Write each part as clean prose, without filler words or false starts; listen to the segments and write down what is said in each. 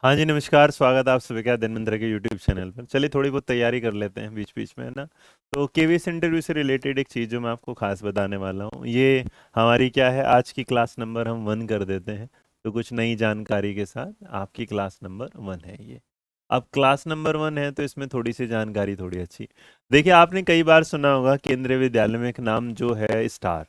हाँ जी, नमस्कार। स्वागत है आप सभी का धन्वंतरि के यूट्यूब चैनल पर। चलिए थोड़ी बहुत तैयारी कर लेते हैं बीच बीच में, है ना। तो केवीएस इंटरव्यू से रिलेटेड एक चीज़ जो मैं आपको खास बताने वाला हूँ, ये हमारी क्या है, आज की क्लास नंबर हम 1 कर देते हैं। तो कुछ नई जानकारी के साथ आपकी क्लास नंबर 1 है ये। अब क्लास नंबर 1 है तो इसमें थोड़ी सी जानकारी थोड़ी अच्छी। देखिए, आपने कई बार सुना होगा केंद्रीय विद्यालय में एक नाम जो है स्टार।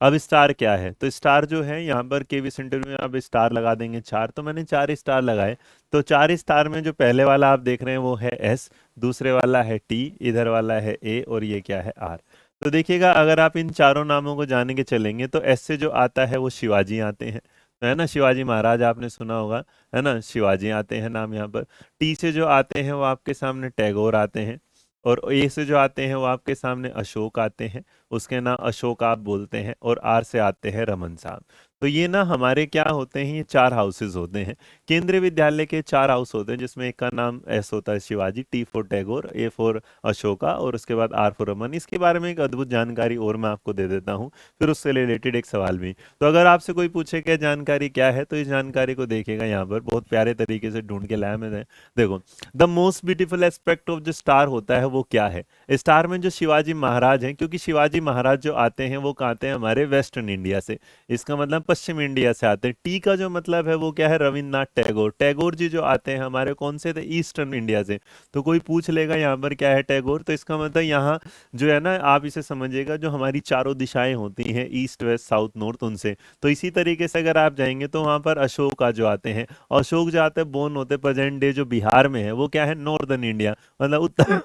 अब स्टार क्या है, तो स्टार जो है यहाँ पर केवी सेंटर में अब स्टार लगा देंगे 4, तो मैंने 4 स्टार लगाए। तो 4 स्टार में जो पहले वाला आप देख रहे हैं वो है एस, दूसरे वाला है टी, इधर वाला है ए और ये क्या है आर। तो देखिएगा, अगर आप इन चारों नामों को जाने के चलेंगे तो एस से जो आता है वो शिवाजी आते हैं, तो है ना, शिवाजी महाराज आपने सुना होगा, है ना, शिवाजी आते हैं नाम यहाँ पर। टी से जो आते हैं वो आपके सामने टैगोर आते हैं। और ए से जो आते हैं वो आपके सामने अशोक आते हैं, उसके ना अशोक आप बोलते हैं। और आर से आते हैं रमन साहब। तो ये ना हमारे क्या होते हैं, ये 4 हाउसेज होते हैं। केंद्रीय विद्यालय के 4 हाउस होते हैं, जिसमें एक का नाम एस होता है Shivaji, T for Tagore, A for Ashoka और उसके बाद आर फॉर रमन। इसके बारे में एक अद्भुत जानकारी और मैं आपको दे देता हूँ, फिर उससे रिलेटेड एक सवाल भी। तो अगर आपसे कोई पूछे क्या जानकारी क्या है, तो इस जानकारी को देखिएगा, यहाँ पर बहुत प्यारे तरीके से ढूंढ के लाया मैंने। देखो, the most beautiful aspect of जो स्टार होता है वो क्या है। स्टार में जो शिवाजी महाराज हैं, क्योंकि शिवाजी महाराज जो आते हैं वो कहाँ आते हैं, हमारे वेस्टर्न इंडिया से। इसका मतलब पश्चिम इंडिया से आते हैं। टी का जो मतलब है वो क्या है, रविन्द्रनाथ टैगोर। टैगोर जी जो आते हैं हमारे कौन से थे, ईस्टर्न इंडिया से। तो कोई पूछ लेगा यहाँ पर क्या है टैगोर, तो इसका मतलब यहाँ जो है ना, आप इसे समझिएगा, जो हमारी चारों दिशाएं होती हैं, ईस्ट वेस्ट साउथ नॉर्थ, उनसे। तो इसी तरीके से अगर आप जाएंगे तो वहाँ पर अशोका जो आते हैं, अशोक जो आते हैं बोन होते प्रेजेंट डे जो बिहार में है, वो क्या है, नॉर्दर्न इंडिया, मतलब उत्तर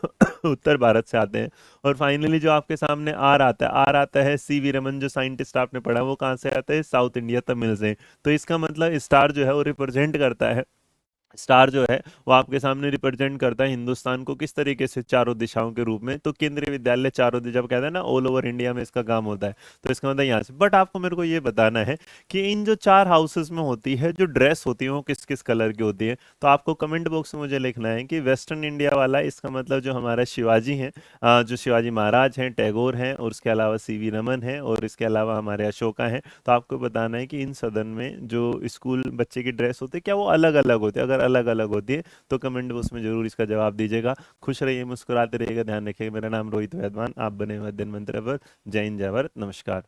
उत्तर भारत से आते हैं। और फाइनली जो आपके सामने आर आता है, आर आता है सीवी रमन, जो साइंटिस्ट आपने पढ़ा, वो कहाँ से आता है, साउथ इंडिया, तमिल से। तो इसका मतलब स्टार जो है वो रिप्रेजेंट करता है, स्टार जो है वो आपके सामने रिप्रेजेंट करता है हिंदुस्तान को किस तरीके से, चारों दिशाओं के रूप में। तो केंद्रीय विद्यालय चारों दिशा, जब कहते हैं ना ऑल ओवर इंडिया में इसका काम होता है, तो इसका मतलब यहाँ से। बट आपको मेरे को ये बताना है कि इन जो 4 हाउसेस में होती है, जो ड्रेस होती है वो किस किस कलर की होती है। तो आपको कमेंट बॉक्स में मुझे लिखना है कि वेस्टर्न इंडिया वाला, इसका मतलब जो हमारा शिवाजी हैं, जो शिवाजी महाराज हैं, टैगोर हैं, और उसके अलावा सीवी रमन है, और इसके अलावा हमारे अशोका हैं। तो आपको बताना है कि इन सदन में जो स्कूल बच्चे की ड्रेस होती है, क्या वो अलग अलग होती है। अगर अलग अलग होती है तो कमेंट बॉक्स में जरूर इसका जवाब दीजिएगा। खुश रहिए, मुस्कुराते रहिएगा, ध्यान रखिएगा। मेरा नाम रोहित वैदवान, आप बने हुए दिन मंत्र पर। जय हिंद, जय भारत, नमस्कार।